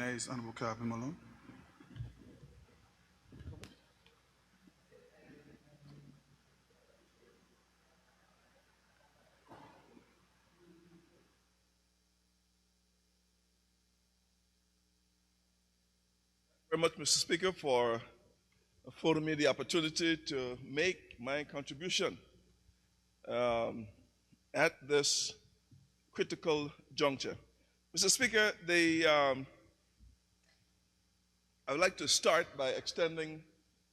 recognize Honorable Carvin Malone. Very much, Mr. Speaker, for affording me the opportunity to make my contribution at this critical juncture. Mr. Speaker, I would like to start by extending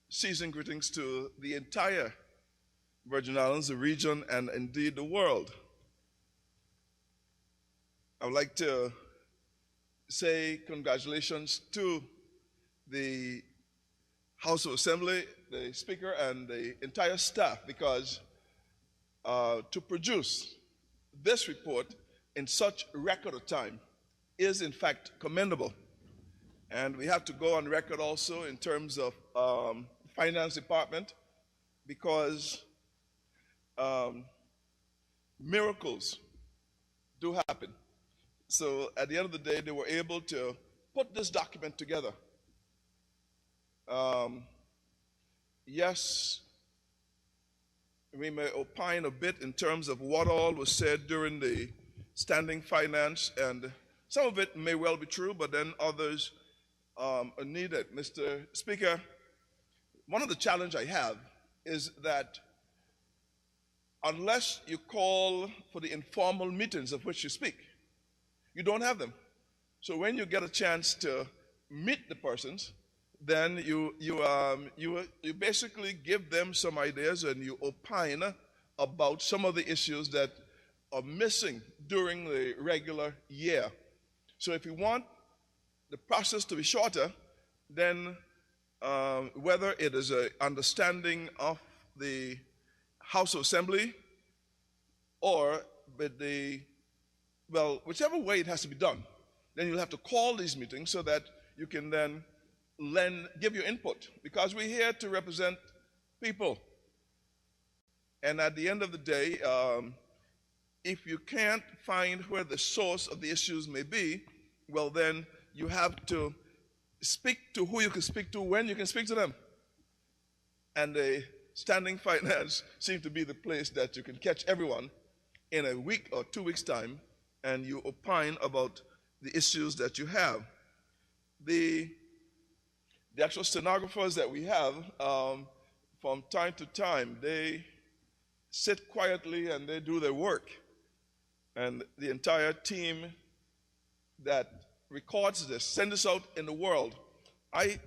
seasoned greetings to the entire Virgin Islands, the region, and indeed the world. I would like to say congratulations to the House of Assembly, the Speaker, and the entire staff, because to produce this report in such record of time is in fact commendable. And we have to go on record also in terms of Finance Department, because miracles do happen. So at the end of the day, they were able to put this document together. Yes, we may opine a bit in terms of what all was said during the standing finance, and some of it may well be true, but then others are needed. Mr. Speaker, one of the challenges I have is that unless you call for the informal meetings of which you speak, you don't have them. So when you get a chance to meet the persons, then you basically give them some ideas and you opine about some of the issues that are missing during the regular year. So if you want the process to be shorter, then whether it is an understanding of the House of Assembly or whichever way it has to be done, then you'll have to call these meetings so that you can then give your input, because we're here to represent people. And at the end of the day, if you can't find where the source of the issues may be, well, then you have to speak to who you can speak to when you can speak to them. And the standing finance seems to be the place that you can catch everyone in a week or 2 weeks' time, and you opine about the issues that you have. The actual stenographers that we have, from time to time, they sit quietly and they do their work. And the entire team that records this, send this out in the world. I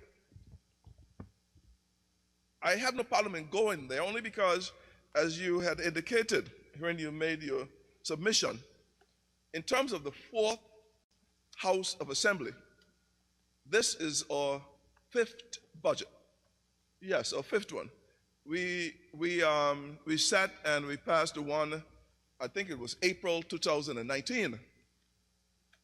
have no problem in going there, only because, as you had indicated when you made your submission, in terms of the fourth House of Assembly, this is our fifth budget. Yes, our fifth one. We sat and we passed the one, I think it was April 2019.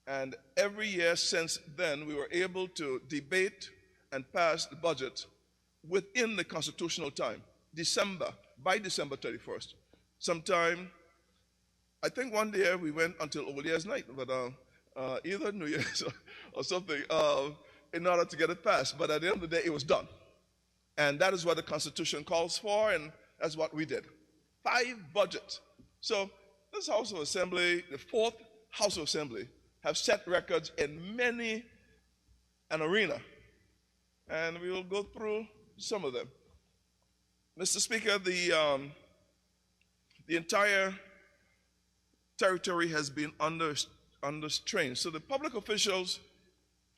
And every year since then, we were able to debate and pass the budget within the constitutional time, by December 31st. Sometime, I think one day we went until Old Year's night, but either New Year's or something, in order to get it passed. But at the end of the day, it was done. And that is what the Constitution calls for, and that's what we did. 5 budgets. So this House of Assembly, the fourth House of Assembly, have set records in many an arena. And we will go through some of them. Mr. Speaker, the entire territory has been under strain. So the public officials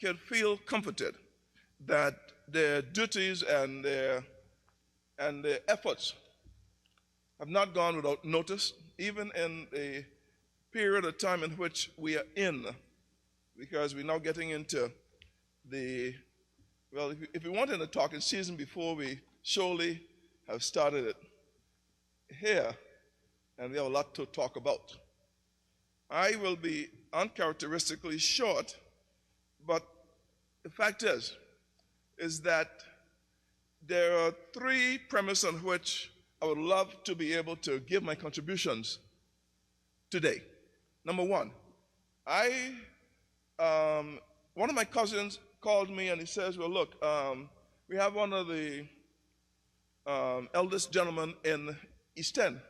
can feel comforted that their duties and their efforts have not gone without notice, even in the period of time in which we are in, because we're now getting into if we wanted to talk in season before, we surely have started it here, and we have a lot to talk about. I will be uncharacteristically short, but the fact is that there are 3 premises on which I would love to be able to give my contributions today. Number 1, I one of my cousins called me and he says, well, look, we have one of the eldest gentlemen in East End.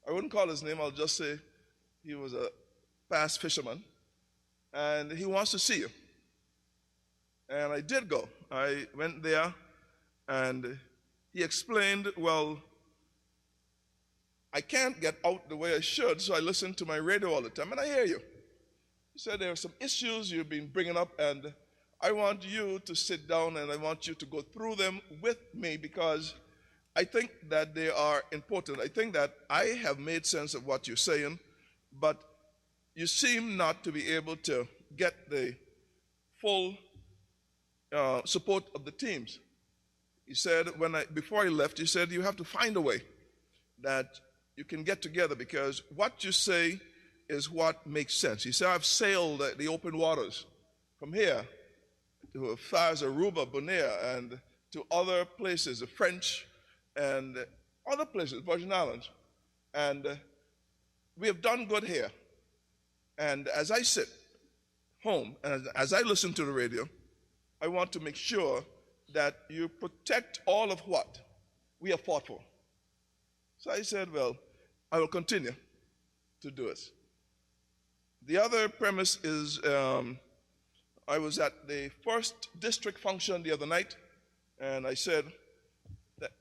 I wouldn't call his name, I'll just say he was a past fisherman, and he wants to see you. And I did go. I went there, and he explained, well, I can't get out the way I should, so I listen to my radio all the time, and I hear you. He said there are some issues you've been bringing up, and I want you to sit down, and I want you to go through them with me, because I think that they are important. I think that I have made sense of what you're saying, but you seem not to be able to get the full support of the teams. He said, before he left, he said, you have to find a way that you can get together, because what you say is what makes sense. He said, I've sailed the open waters from here to as far as Aruba, Bonaire, and to other places, the French and other places, Virgin Islands. And we have done good here. And as I sit home, and as I listen to the radio, I want to make sure that you protect all of what we have fought for. So I said, well, I will continue to do it. The other premise is I was at the first district function the other night, and I said that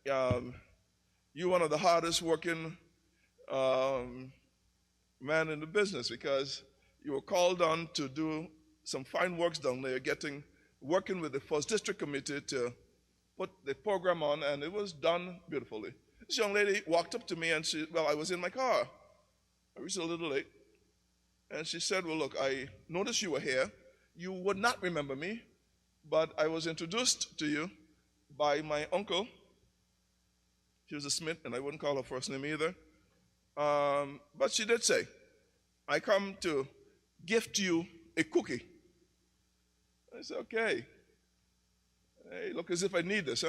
you're one of the hardest working man in the business, because you were called on to do some fine works down there, working with the first district committee to put the program on, and it was done beautifully. This young lady walked up to me and I was in my car. I was a little late. And she said, well, look, I noticed you were here. You would not remember me, but I was introduced to you by my uncle. She was a Smith, and I wouldn't call her first name either. But she did say, I come to gift you a cookie. I said, okay. Hey, look as if I need this,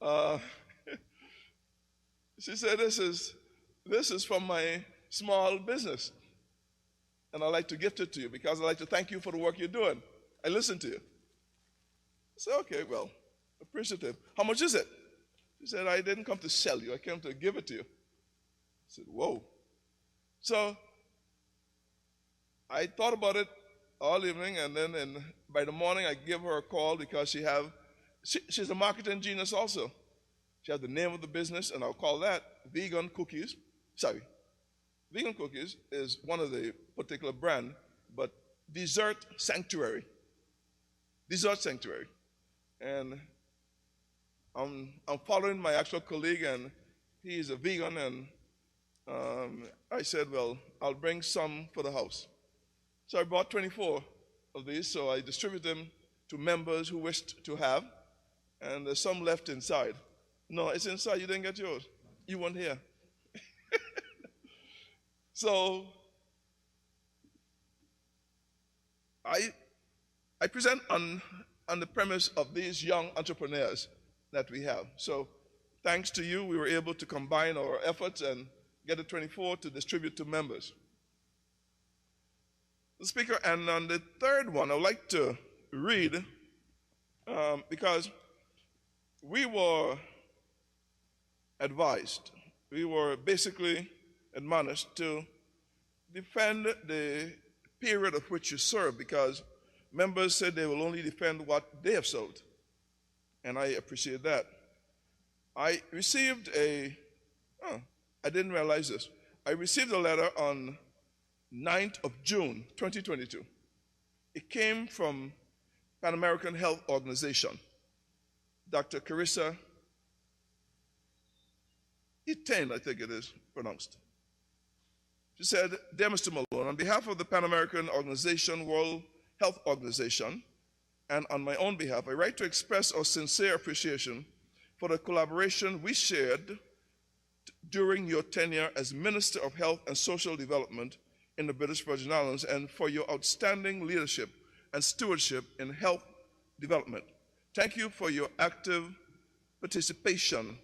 huh? She said, this is from my small business, and I'd like to gift it to you because I'd like to thank you for the work you're doing. I listened to you. I said, okay, well, appreciative. How much is it? She said, I didn't come to sell you. I came to give it to you. I said, whoa. So I thought about it all evening, and then by the morning I give her a call because she's a marketing genius also. She has the name of the business, and I'll call that Vegan Cookies. Vegan Cookies is one of the particular brand, but Dessert Sanctuary. Dessert Sanctuary. And I'm following my actual colleague, and he's a vegan, and I said, well, I'll bring some for the house. So I bought 24 of these, so I distribute them to members who wished to have, and there's some left inside. No, it's inside. You didn't get yours. You weren't here. So I present on the premise of these young entrepreneurs that we have. So thanks to you, we were able to combine our efforts and get the 24 to distribute to members. The speaker, and on the third one, I would like to read because we were advised, we were basically admonished to defend the period of which you serve, because members said they will only defend what they have served, and I appreciate that. I received I didn't realize this. I received a letter on 9th of June, 2022. It came from Pan American Health Organization, Dr. Carissa Etain, I think it is pronounced. She said, dear Mr. Malone, on behalf of the Pan American Organization, World Health Organization, and on my own behalf, I write to express our sincere appreciation for the collaboration we shared during your tenure as Minister of Health and Social Development in the British Virgin Islands, and for your outstanding leadership and stewardship in health development. Thank you for your active participation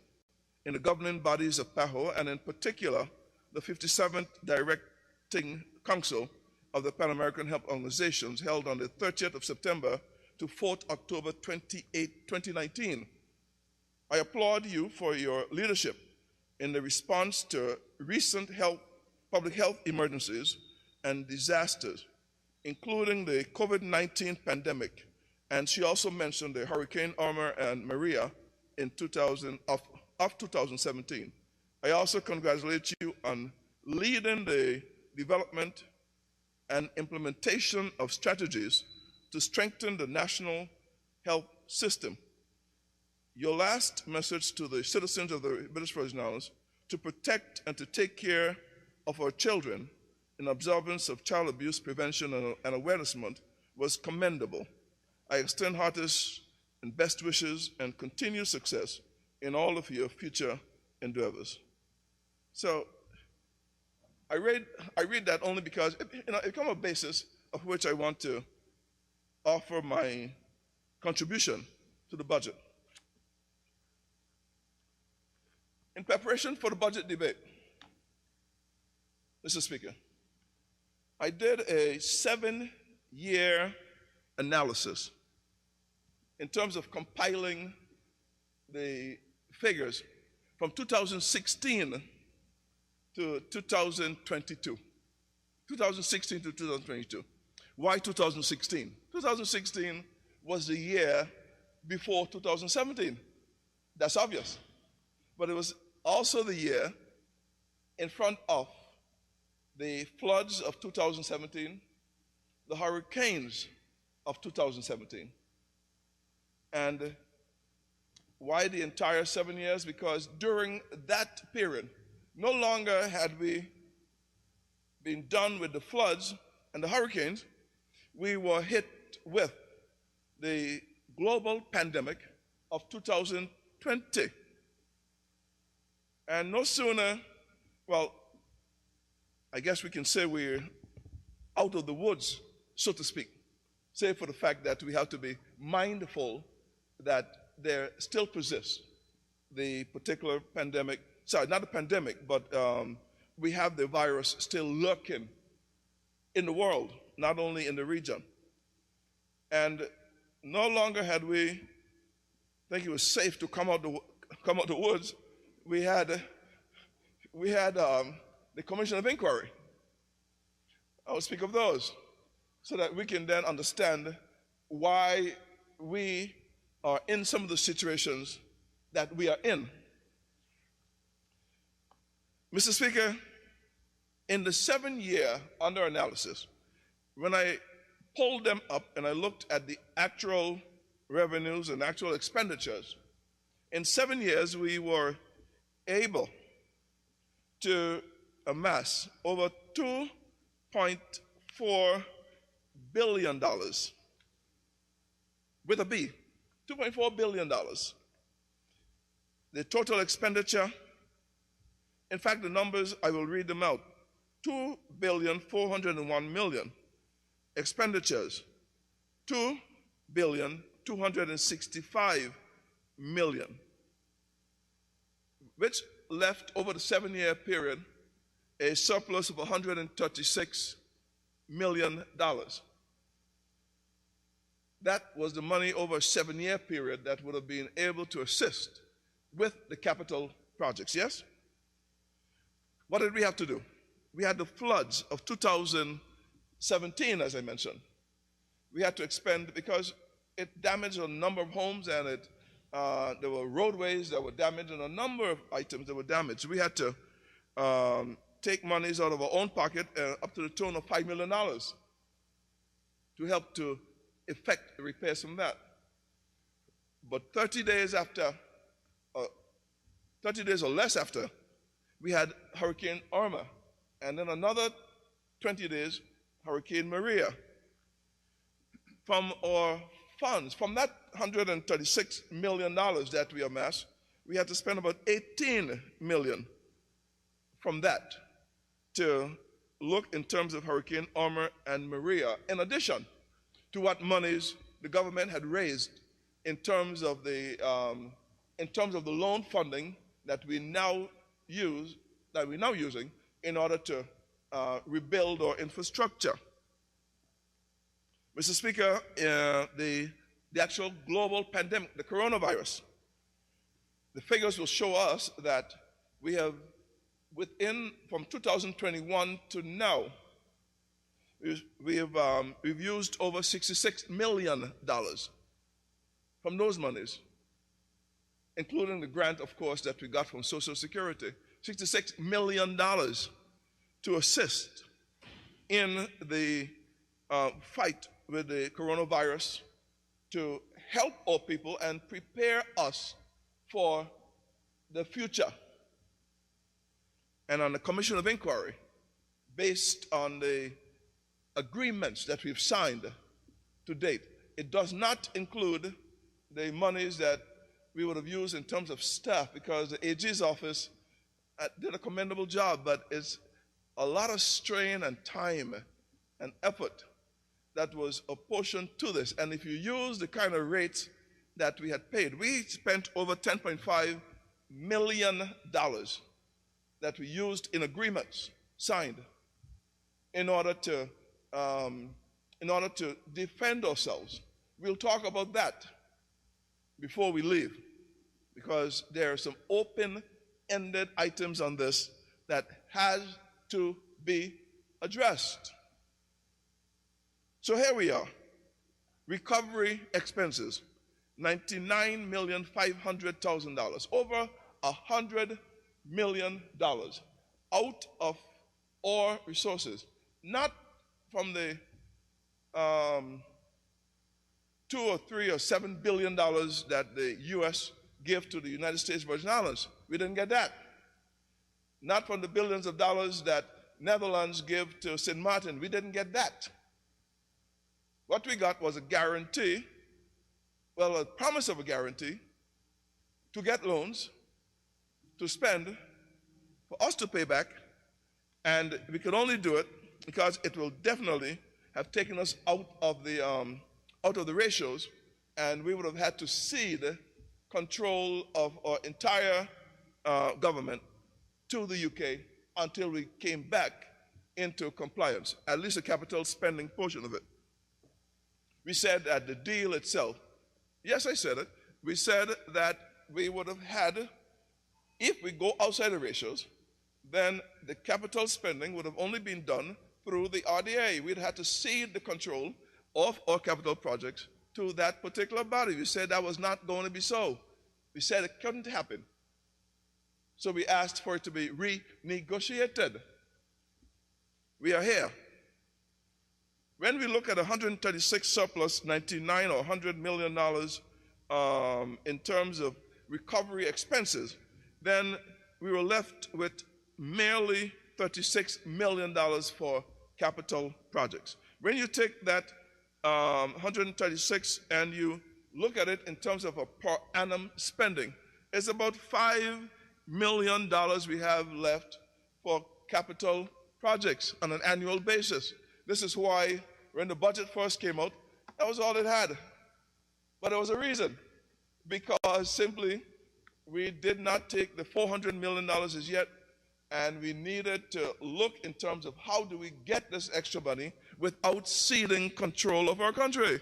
in the governing bodies of PAHO, and in particular, the 57th Directing Council, of the Pan American Health Organizations held on the 30th of September to 4th October 2019. I applaud you for your leadership in the response to recent public health emergencies and disasters, including the COVID-19 pandemic. And she also mentioned the Hurricane Irma and Maria in 2017. I also congratulate you on leading the development and implementation of strategies to strengthen the national health system. Your last message to the citizens of the British Virgin Islands to protect and to take care of our children in observance of Child Abuse Prevention and Awareness Month was commendable. I extend heartiest and best wishes and continued success in all of your future endeavors. So I read that only because it becomes a basis of which I want to offer my contribution to the budget. In preparation for the budget debate, Mr. Speaker, I did a 7-year analysis in terms of compiling the figures from 2016 to 2022. 2016 to 2022. Why 2016? 2016 was the year before 2017. That's obvious. But it was also the year in front of the floods of 2017, the hurricanes of 2017. And why the entire 7 years? Because during that period, no longer had we been done with the floods and the hurricanes, we were hit with the global pandemic of 2020. And no sooner, well, I guess we can say we're out of the woods, so to speak, save for the fact that we have to be mindful that there still persists the particular pandemic, sorry, not a pandemic, but we have the virus still lurking in the world, not only in the region. And no longer had we think it was safe to come out the woods. We had the Commission of Inquiry. I will speak of those so that we can then understand why we are in some of the situations that we are in. Mr. Speaker, in the 7-year under analysis, when I pulled them up and I looked at the actual revenues and actual expenditures, in 7 years we were able to amass over $2.4 billion with a B, $2.4 billion. The total expenditure, in fact, the numbers, I will read them out. $2,401,000,000. Expenditures, $2,265,000,000, which left over the 7-year period a surplus of $136 million. That was the money over a 7-year period that would have been able to assist with the capital projects, yes? What did we have to do? We had the floods of 2017, as I mentioned. We had to expend because it damaged a number of homes and there were roadways that were damaged and a number of items that were damaged. We had to take monies out of our own pocket up to the tune of $5 million to help to effect the repairs from that. But 30 days after, 30 days or less after, we had Hurricane Irma, and then another 20 days, Hurricane Maria. From our funds, from that $136 million that we amassed, we had to spend about $18 million from that to look in terms of Hurricane Irma and Maria, in addition to what monies the government had raised in terms of the loan funding that we're now using in order to rebuild our infrastructure. Mr. Speaker, the actual global pandemic, the coronavirus, the figures will show us that we have, from 2021 to now, we've used over $66 million from those monies, including the grant, of course, that we got from Social Security. $66 million to assist in the fight with the coronavirus, to help our people and prepare us for the future. And on the Commission of Inquiry, based on the agreements that we've signed to date, it does not include the monies that we would have used in terms of staff, because the AG's office did a commendable job, but it's a lot of strain and time and effort that was apportioned to this. And if you use the kind of rates that we had paid, we spent over $10.5 million that we used in agreements signed in order to defend ourselves. We'll talk about that before we leave, because there are some open-ended items on this that has to be addressed. So here we are. Recovery expenses, $99,500,000, over $100 million out of our resources, not from the $2 or $3 or $7 billion that the U.S. gave to the United States Virgin Islands. We didn't get that. Not from the billions of dollars that Netherlands gave to St. Martin. We didn't get that. What we got was a guarantee, well, a promise of a guarantee to get loans, to spend, for us to pay back, and we could only do it because it will definitely have taken us out of the ratios, and we would have had to cede control of our entire government to the UK until we came back into compliance, at least the capital spending portion of it. We said that the deal itself, yes, I said it, we said that we would have had, if we go outside the ratios, then the capital spending would have only been done through the RDA. We'd had to cede the control of our capital projects to that particular body. We said that was not going to be so. We said it couldn't happen. So we asked for it to be renegotiated. We are here. When we look at 136 surplus, 99 or $100 million in terms of recovery expenses, then we were left with merely $36 million for capital projects. When you take that 136 and you look at it in terms of a per annum spending, it's about $5 million we have left for capital projects on an annual basis. This is why when the budget first came out, that was all it had. But there was a reason, because simply we did not take the $400 million as yet, and we needed to look in terms of how do we get this extra money without ceding control of our country.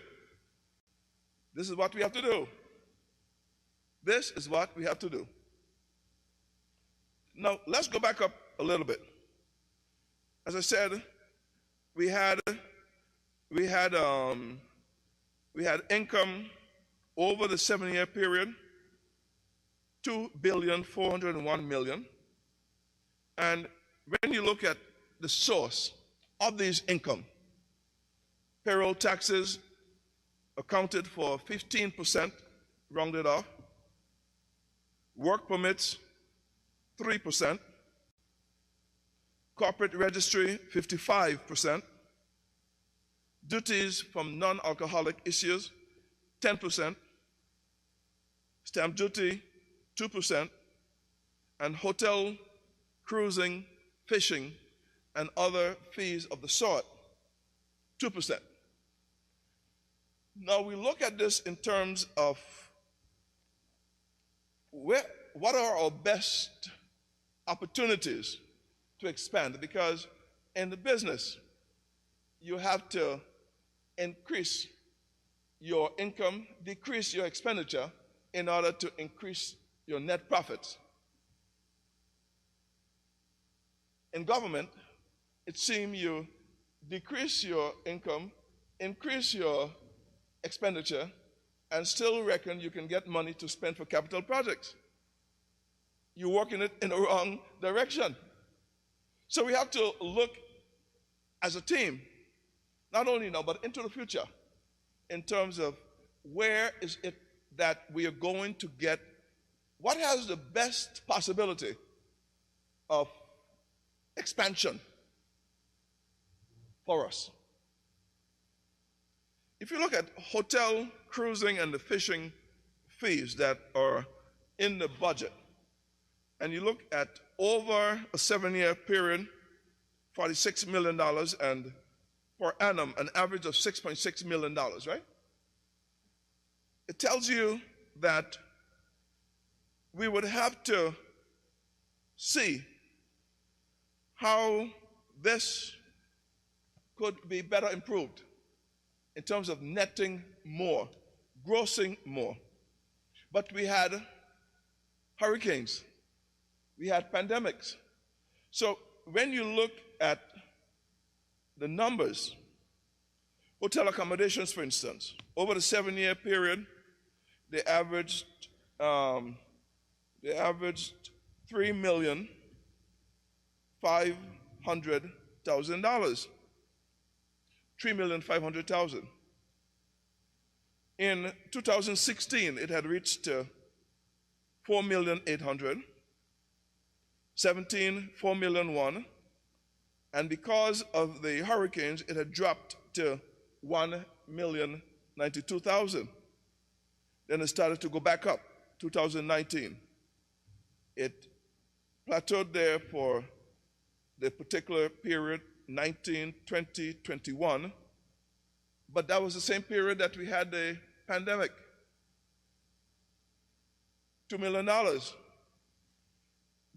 This is what we have to do. This is what we have to do. Now, let's go back up a little bit. As I said, we had income over the 7-year period, $2,401,000,000. And when you look at the source of these income, payroll taxes accounted for 15%, rounded off. Work permits, 3%. Corporate registry, 55%. Duties from non-alcoholic issues, 10%. Stamp duty, 2%. And hotel, cruising, fishing, and other fees of the sort, 2%. Now we look at this in terms of what are our best opportunities to expand, because in the business, you have to increase your income, decrease your expenditure in order to increase your net profits. In government, it seems you decrease your income, increase your expenditure, and still reckon you can get money to spend for capital projects. You're working it in the wrong direction. So we have to look as a team, not only now, but into the future, in terms of where is it that we are going to get, what has the best possibility of expansion for us. If you look at hotel, cruising, and the fishing fees that are in the budget, and you look at over a 7-year period, $46 million, and per annum, an average of $6.6 million, right? It tells you that we would have to see how this could be better improved in terms of netting more, grossing more. But we had hurricanes, we had pandemics. So when you look at the numbers, hotel accommodations, for instance, over the 7-year period, they averaged $3,500,000. $3,500,000. In 2016, it had reached $4,800,000. 17, $4,000,001, and because of the hurricanes, it had dropped to $1,092,000. Then it started to go back up. 2019, it plateaued there for the particular period, 19, 20, 21, but that was the same period that we had the pandemic. $2 million.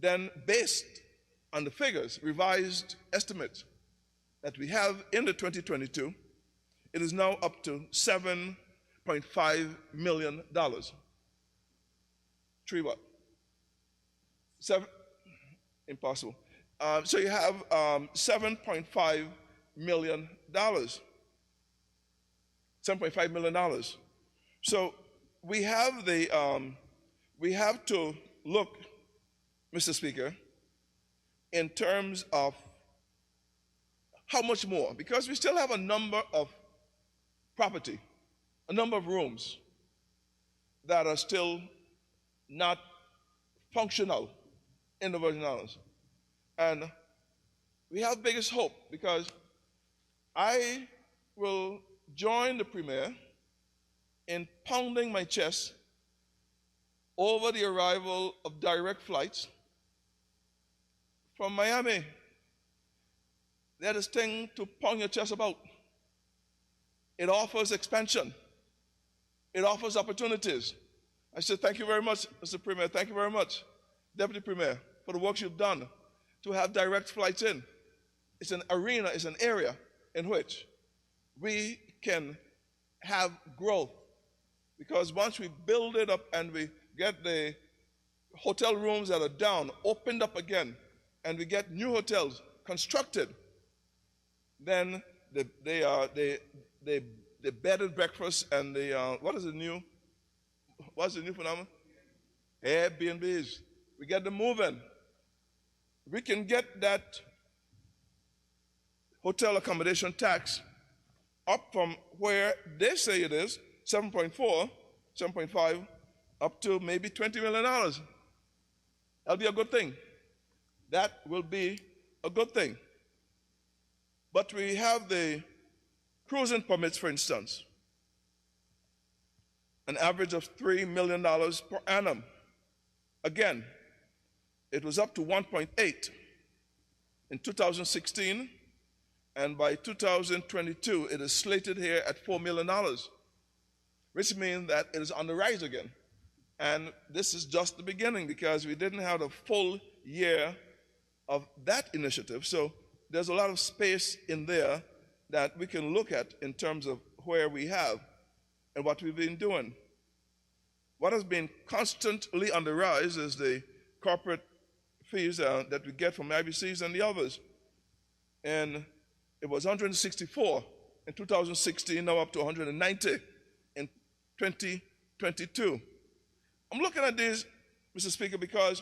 Then, based on the figures, revised estimates that we have in the 2022, it is now up to $7.5 million. Three what? Seven? Impossible. So you have $7.5 million. $7.5 million. So we have we have to look, Mr. Speaker, in terms of how much more, because we still have a number of property, a number of rooms that are still not functional in the Virgin Islands. And we have biggest hope, because I will join the Premier in pounding my chest over the arrival of direct flights from Miami. That is thing to pound your chest about. It offers expansion. It offers opportunities. I said, thank you very much, Mr. Premier. Thank you very much, Deputy Premier, for the work you've done to have direct flights in. It's an arena, it's an area in which we can have growth. Because once we build it up and we get the hotel rooms that are down opened up again, and we get new hotels constructed, then the bed and breakfast and the what's the new phenomenon? Airbnbs. We get them moving. We can get that hotel accommodation tax up from where they say it is, 7.4, 7.5, up to maybe $20 million. That'll be a good thing. That will be a good thing. But we have the cruising permits, for instance, an average of $3 million per annum. Again, it was up to 1.8 in 2016, and by 2022, it is slated here at $4 million, which means that it is on the rise again. And this is just the beginning, because we didn't have a full year of that initiative. So there's a lot of space in there that we can look at in terms of where we have and what we've been doing. What has been constantly on the rise is the corporate fees that we get from IBCs and the others. And it was 164 in 2016, now up to 190 in 2022. I'm looking at this, Mr. Speaker, because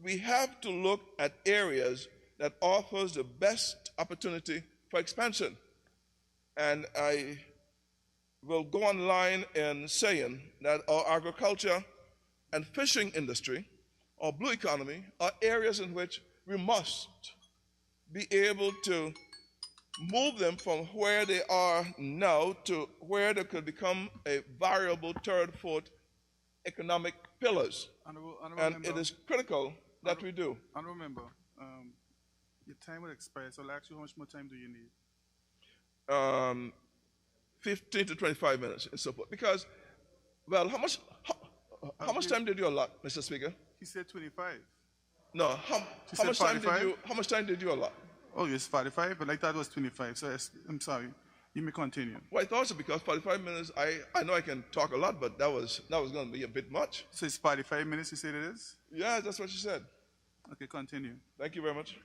we have to look at areas that offers the best opportunity for expansion. And I will go online in saying that our agriculture and fishing industry, our blue economy, are areas in which we must be able to move them from where they are now to where they could become a variable third, fourth economic pillars. Honorable And member, it is critical that we do. Honorable member, your time will expire, so I'll ask you how much more time do you need? 15 to 25 minutes and so forth. Because, well, how much time did you allot, Mr. Speaker? He said 25. No, how much time did you allot? Oh, it's 45, but I thought it was 25, so I'm sorry. You may continue. Well, I thought so because 45 minutes, I know I can talk a lot, but that was going to be a bit much. So it's 45 minutes you said it is? Yeah, that's what you said. Okay, continue. Thank you very much.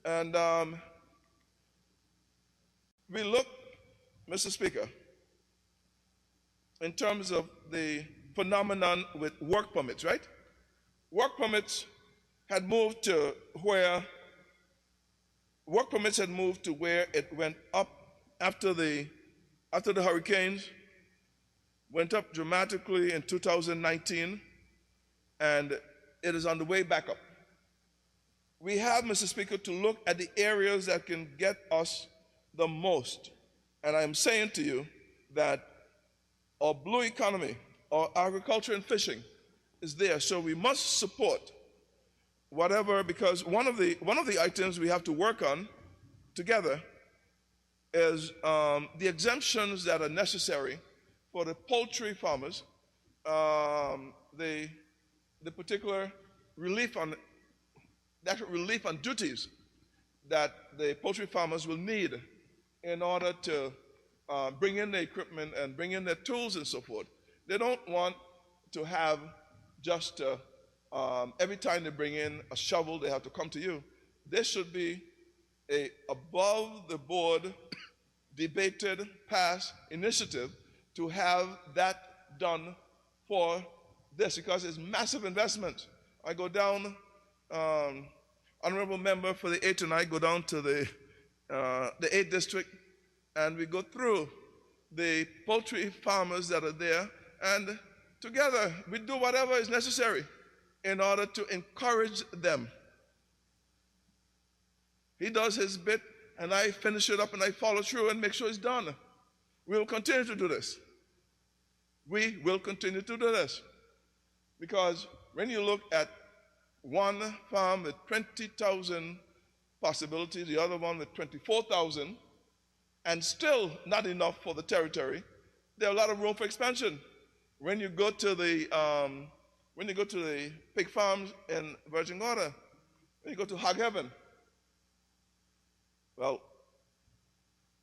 And we look, Mr. Speaker, in terms of the phenomenon with work permits, right? Work permits had moved to where it went up after the hurricanes, went up dramatically in 2019, and it is on the way back up. We have, Mr. Speaker, to look at the areas that can get us the most. And I'm saying to you that our blue economy, our agriculture and fishing is there. So we must support whatever, because one of the items we have to work on together is the exemptions that are necessary for the poultry farmers, the particular relief on duties that the poultry farmers will need in order to bring in the equipment and bring in their tools and so forth. They don't want to have just every time they bring in a shovel, they have to come to you. There should be a above-the-board, debated, passed initiative to have that done for this, because it's massive investment. I go down, honorable member for the 8th and I go down to the 8th district, and we go through the poultry farmers that are there, and together we do whatever is necessary in order to encourage them. He does his bit, and I finish it up, and I follow through and make sure it's done. We will continue to do this. We will continue to do this. Because when you look at one farm with 20,000 possibilities, the other one with 24,000, and still not enough for the territory, there's a lot of room for expansion. When you go to the pig farms in Virgin Gorda, when you go to Hog Heaven, well,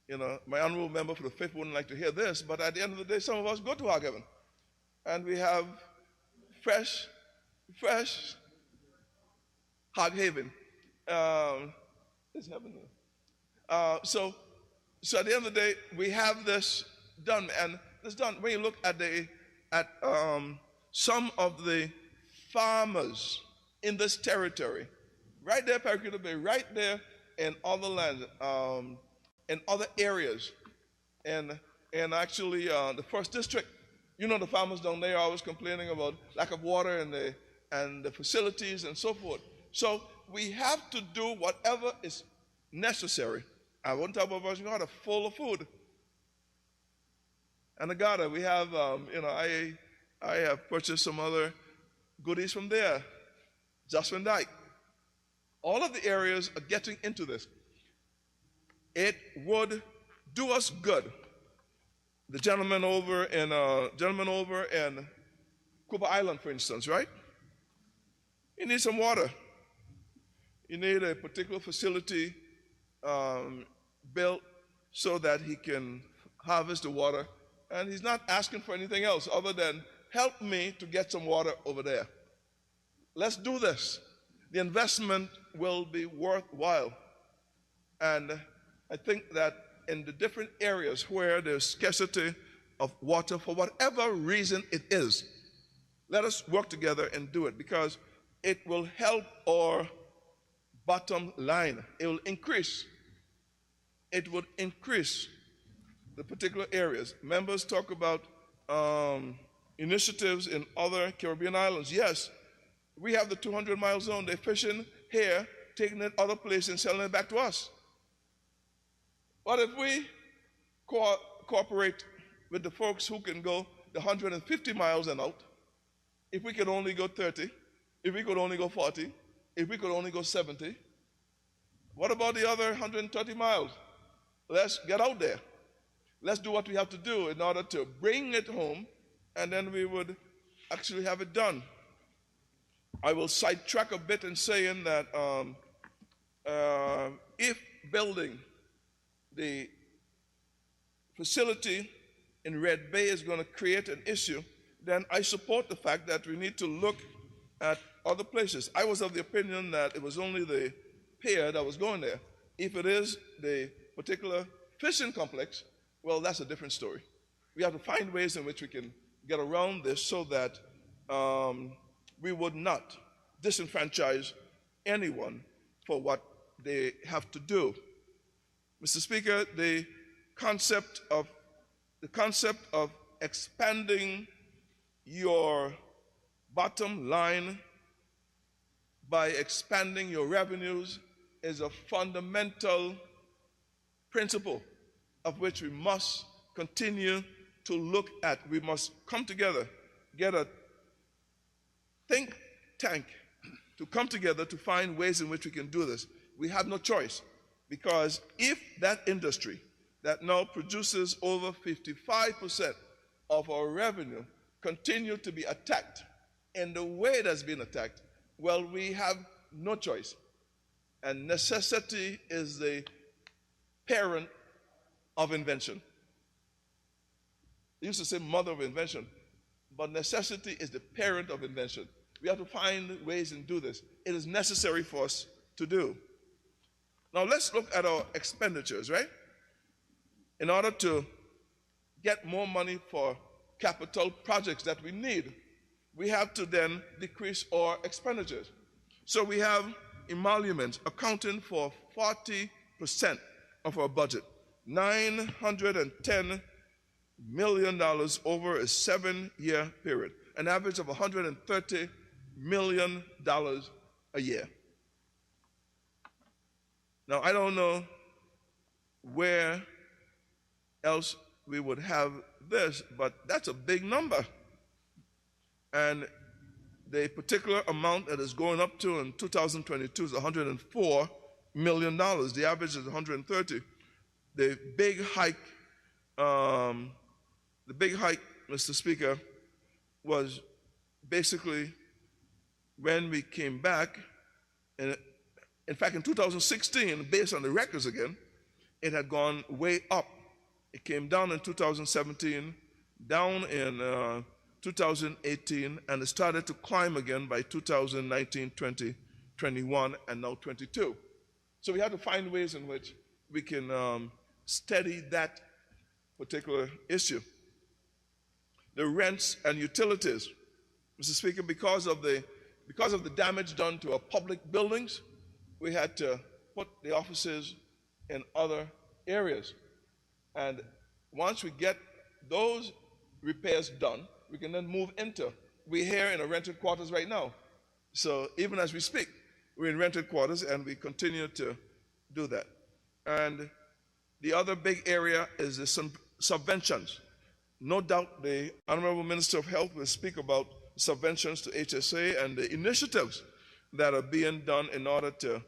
you know, my honorable member for the 5th wouldn't like to hear this, but at the end of the day, some of us go to Hog Heaven, and we have fresh Hog Haven. It's heaven. So at the end of the day, we have this done, and it's done. When you look at some of the farmers in this territory, right there, Paracuda Bay, right there in other lands, in other areas, and actually the 1st district, you know, the farmers down there are always complaining about lack of water and the facilities and so forth. So we have to do whatever is necessary. I won't talk about Virgin Gorda, full of food. And the Garda, we have, I have purchased some other goodies from there. Jocelyn Dyke. All of the areas are getting into this. It would do us good. The gentleman over in Cuba Island, for instance, right? You need some water. You need a particular facility built so that he can harvest the water, and he's not asking for anything else other than help me to get some water over there. Let's do this. The investment will be worthwhile. And I think that in the different areas where there's scarcity of water, for whatever reason it is, let us work together and do it, because it will help our bottom line. It will increase. It would increase the particular areas. Members talk about initiatives in other Caribbean islands. Yes, we have the 200-mile zone. They're fishing here, taking it other places and selling it back to us. What if we cooperate with the folks who can go the 150 miles and out? If we could only go 30, if we could only go 40, if we could only go 70, what about the other 130 miles? Let's get out there. Let's do what we have to do in order to bring it home, and then we would actually have it done. I will sidetrack a bit in saying that if building the facility in Red Bay is going to create an issue, then I support the fact that we need to look at other places. I was of the opinion that it was only the pier that was going there. If it is the particular fishing complex, well, that's a different story. We have to find ways in which we can get around this so that we would not disenfranchise anyone for what they have to do. Mr. Speaker, the concept of expanding your bottom line by expanding your revenues is a fundamental principle of which we must continue to look at. We must come together, get a think tank to come together to find ways in which we can do this. We have no choice, because if that industry that now produces over 55% of our revenue continue to be attacked in the way it has been attacked, well, we have no choice. And necessity is the parent of invention. They used to say mother of invention, but necessity is the parent of invention. We have to find ways and do this. It is necessary for us to do. Now let's look at our expenditures, right? In order to get more money for capital projects that we need, we have to then decrease our expenditures. So we have emoluments accounting for 40% of our budget, $910 million over a 7-year period, an average of $130 million a year. Now, I don't know where else we would have this, but that's a big number. And the particular amount that is going up to in 2022 is $104 million. The average is 130. The big hike, Mr. Speaker, was basically when we came back, and in fact, in 2016, based on the records again, it had gone way up. It came down in 2017, down in 2018, and it started to climb again by 2019, 20, 21, and now 22. So we have to find ways in which we can steady that particular issue. The rents and utilities, Mr. Speaker, because of the damage done to our public buildings, we had to put the offices in other areas. And once we get those repairs done, we can then move into. We're here in a rented quarters right now. So even as we speak, we're in rented quarters, and we continue to do that. And the other big area is the subventions. No doubt the Honorable Minister of Health will speak about subventions to HSA and the initiatives that are being done in order to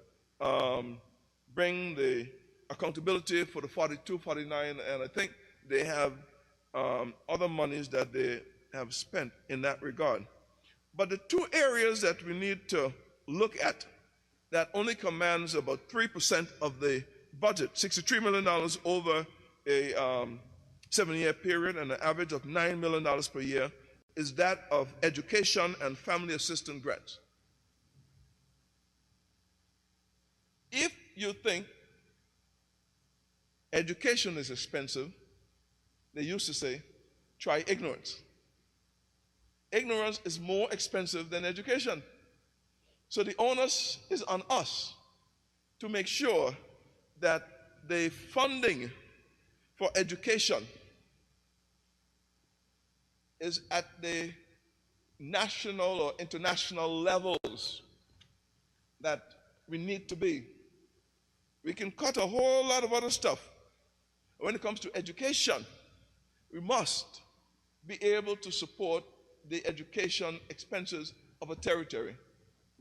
bring the accountability for the 42, 49, and I think they have other monies that they have spent in that regard. But the two areas that we need to look at that only commands about 3% of the budget, $63 million over a 7-year period and an average of $9 million per year is that of education and family assistance grants. If you think education is expensive, they used to say, try ignorance. Ignorance is more expensive than education. So the onus is on us to make sure that the funding for education is at the national or international levels that we need to be. We can cut a whole lot of other stuff. When it comes to education, we must be able to support the education expenses of a territory.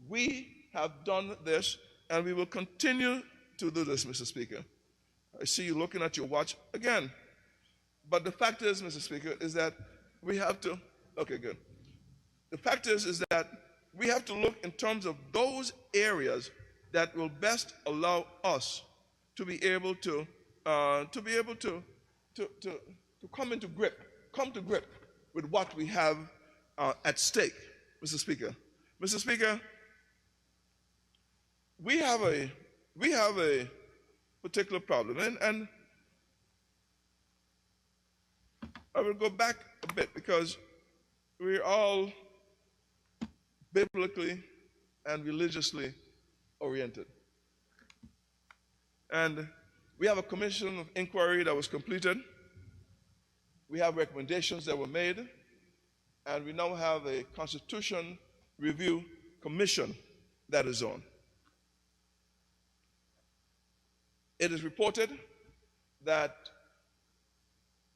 We have done this, and we will continue to do this, Mr. Speaker. I see you looking at your watch again. But the fact is, Mr. Speaker, is that we have to, okay, good. The fact is that we have to look in terms of those areas that will best allow us to be able to come to grip with what we have at stake, Mr. Speaker. Mr. Speaker, we have a particular problem, and I will go back a bit because we're all biblically and religiously oriented. And we have a commission of inquiry that was completed. We have recommendations that were made, and we now have a Constitution Review Commission that is on. It is reported that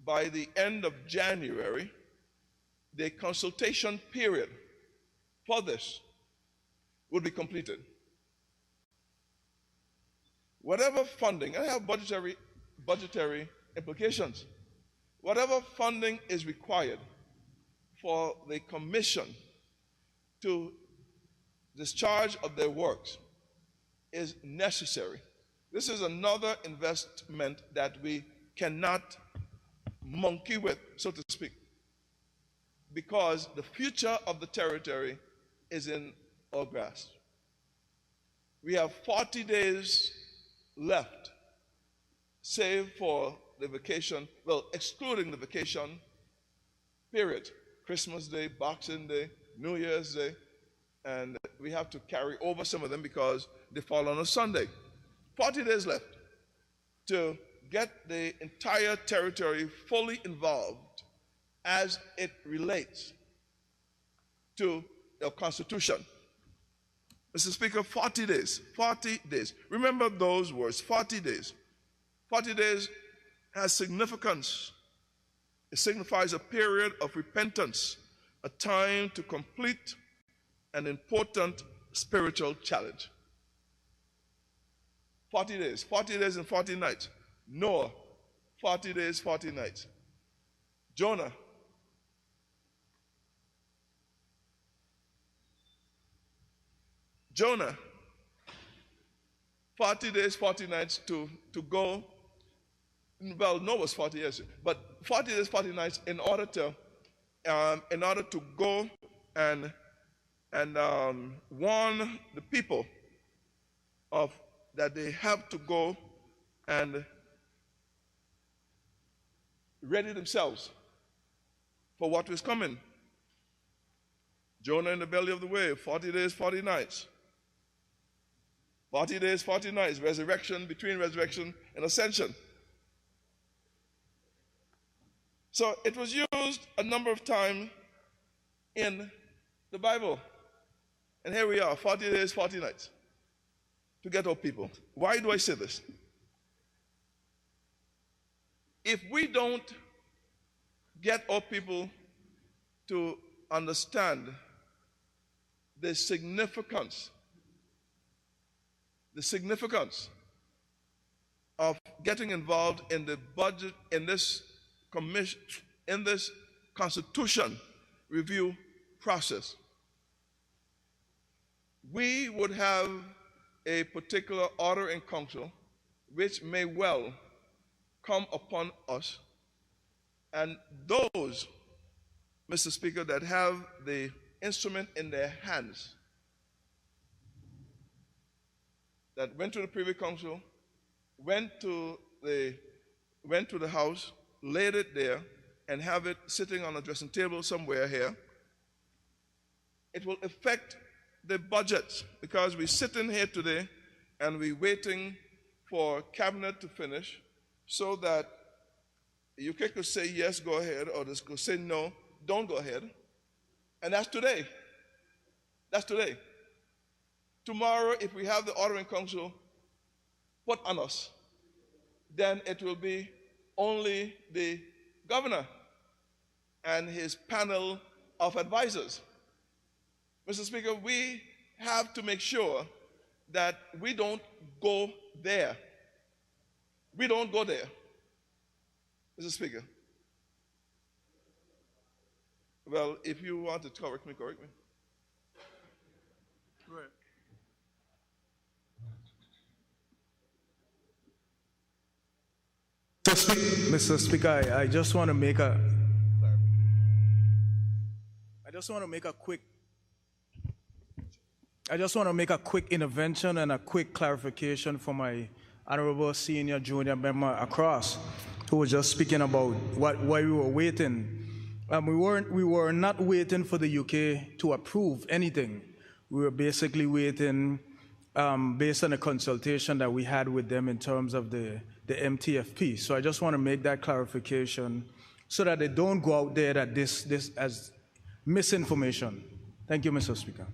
by the end of January, the consultation period for this would be completed. Whatever funding, and I have budgetary implications, whatever funding is required for the commission to discharge of their works is necessary. This is another investment that we cannot monkey with, so to speak, because the future of the territory is in our grasp. We have 40 days left, save for the vacation, well, excluding the vacation period, Christmas Day, Boxing Day, New Year's Day, and we have to carry over some of them because they fall on a Sunday. 40 days left to get the entire territory fully involved as it relates to the Constitution. Mr. Speaker, 40 days, 40 days. Remember those words, 40 days. 40 days has significance. It signifies a period of repentance, a time to complete an important spiritual challenge. 40 days and 40 nights. Noah, 40 days, 40 nights. Jonah, Jonah, 40 days, 40 nights to go. Well, Noah's 40 years, but 40 days, 40 nights in order to go and warn the people of that they have to go and ready themselves for what was coming. Jonah in the belly of the wave, 40 days, 40 nights. 40 days, 40 nights, resurrection, between resurrection and ascension. So it was used a number of times in the Bible. And here we are, 40 days, 40 nights to get our people. Why do I say this? If we don't get our people to understand the significance of getting involved in the budget, in this commission, in this Constitution review process, we would have a particular order in council which may well come upon us And those, Mr. Speaker, that have the instrument in their hands, that went to the Privy Council, went to the House, laid it there, and have it sitting on a dressing table somewhere here, it will affect the budgets, because we're sitting here today and we're waiting for cabinet to finish so that UK could say yes, go ahead, or this could say no, don't go ahead. And that's today. That's today. Tomorrow, if we have the ordering council put on us, then it will be only the governor and his panel of advisors. Mr. Speaker, we have to make sure that we don't go there. We don't go there. Mr. Speaker. Well, if you want to correct me, correct me. Right. Mr. Speaker, I just want to make a quick intervention and a quick clarification for my honorable senior junior member across, who was just speaking about why we were waiting. We were not waiting for the UK to approve anything. We were basically waiting based on the consultation that we had with them in terms of the MTFP. So I just want to make that clarification so that they don't go out there that this as misinformation. Thank you, Mr. Speaker.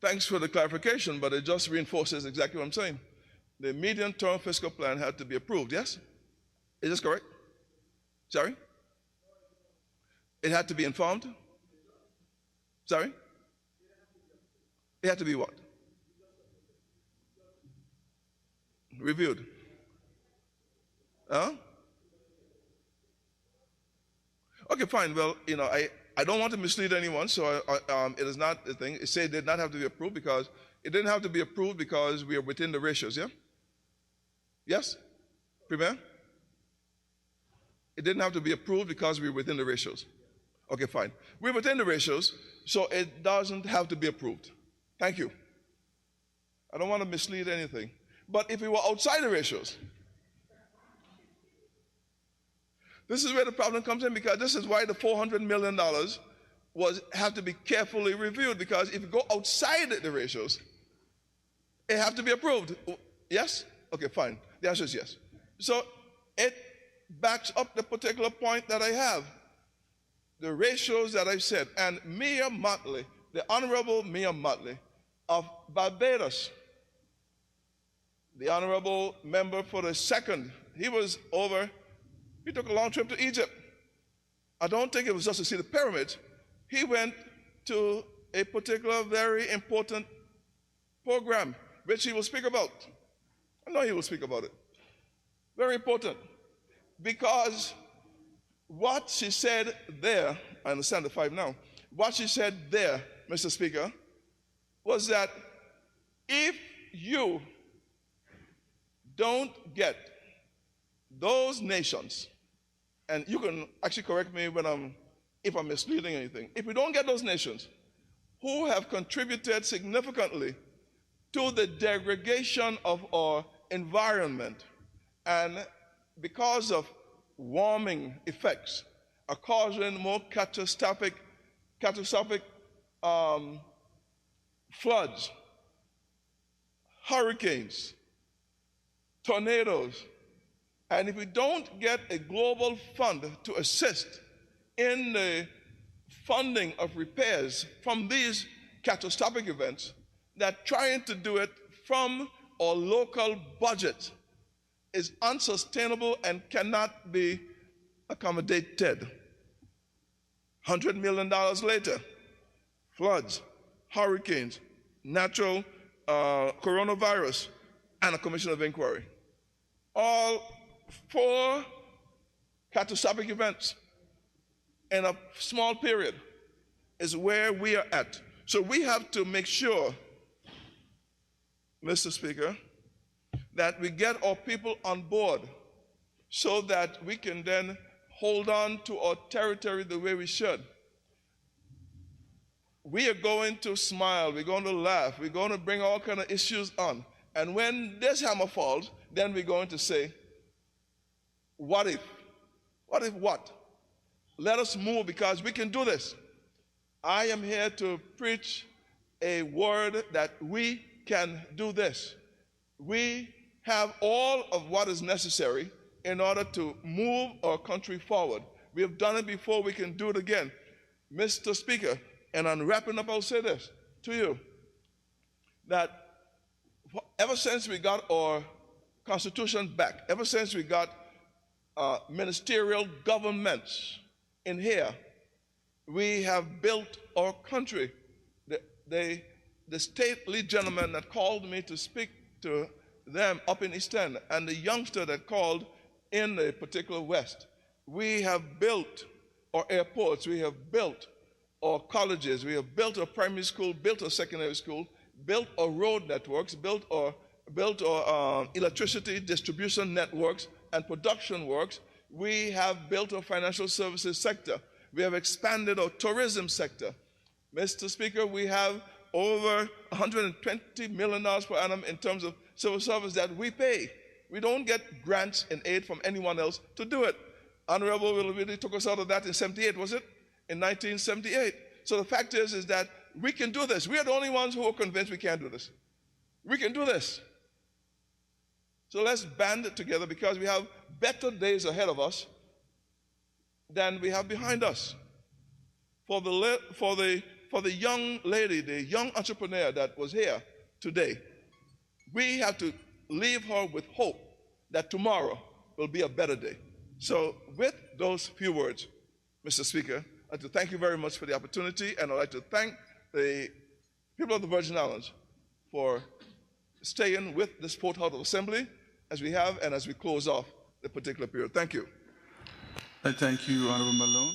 Thanks for the clarification, but it just reinforces exactly what I'm saying. The medium-term fiscal plan had to be approved, yes? Is this correct? Sorry? It had to be informed? Sorry? It had to be what? Reviewed. Huh? Okay, fine. Well, I don't want to mislead anyone, so it is not a thing. It said it did not have to be approved because it didn't have to be approved because we are within the ratios, yeah? Yes? Premier? It didn't have to be approved because we're within the ratios. Okay, fine. We're within the ratios, so it doesn't have to be approved. Thank you. I don't want to mislead anything. But if we were outside the ratios, this is where the problem comes in, because this is why the $400 million have to be carefully reviewed, because if you go outside the ratios, it have to be approved. Yes? Okay, fine. The answer is yes. So it backs up the particular point that I have. The ratios that I've said, and Mia Motley, the Honorable Mia Motley of Barbados, the honorable member for the second, he took a long trip to Egypt. I don't think it was just to see the pyramids. He went to a particular very important program, which he will speak about. I know he will speak about it. Very important. Because what she said there, I understand the 5 now, what she said there, Mr. Speaker, was that if you don't get those nations, and you can actually correct me if I'm misleading anything, if we don't get those nations who have contributed significantly to the degradation of our environment, and because of warming effects are causing more catastrophic floods, hurricanes, tornadoes, and if we don't get a global fund to assist in the funding of repairs from these catastrophic events, that trying to do it from our local budget is unsustainable and cannot be accommodated. $100 million later, floods, hurricanes, natural coronavirus, and a commission of inquiry. All 4 catastrophic events in a small period. is where we are at. So we have to make sure, Mr. Speaker, that we get our people on board so that we can then hold on to our territory the way we should. We are going to smile, we're going to laugh, we're going to bring all kinds of issues on. And when this hammer falls, then we're going to say, what if? What if what? Let us move because we can do this. I am here to preach a word that we can do this. We have all of what is necessary in order to move our country forward. We have done it before, we can do it again. Mr. Speaker, and on wrapping up, I'll say this to you, that ever since we got our Constitution back, ever since we got ministerial governments in here, we have built our country. The stately gentleman that called me to speak to them up in East End, and the youngster that called in the particular West, we have built our airports, we have built our colleges, we have built our primary school, built our secondary school, built our road networks, built our electricity distribution networks and production works. We have built our financial services sector. We have expanded our tourism sector. Mr. Speaker, we have over $120 million per annum in terms of civil service that we pay. We don't get grants and aid from anyone else to do it. Honorable Willoughby took us out of that in 78, was it? In 1978. So the fact is that we can do this. We are the only ones who are convinced we can't do this. We can do this. So let's band it together because we have better days ahead of us than we have behind us. For the young lady, the young entrepreneur that was here today, we have to leave her with hope that tomorrow will be a better day. So with those few words, Mr. Speaker, I'd like to thank you very much for the opportunity, and I'd like to thank the people of the Virgin Islands for staying with this Port House Assembly as we have and as we close off the particular period. Thank you. I thank you, Honorable Malone.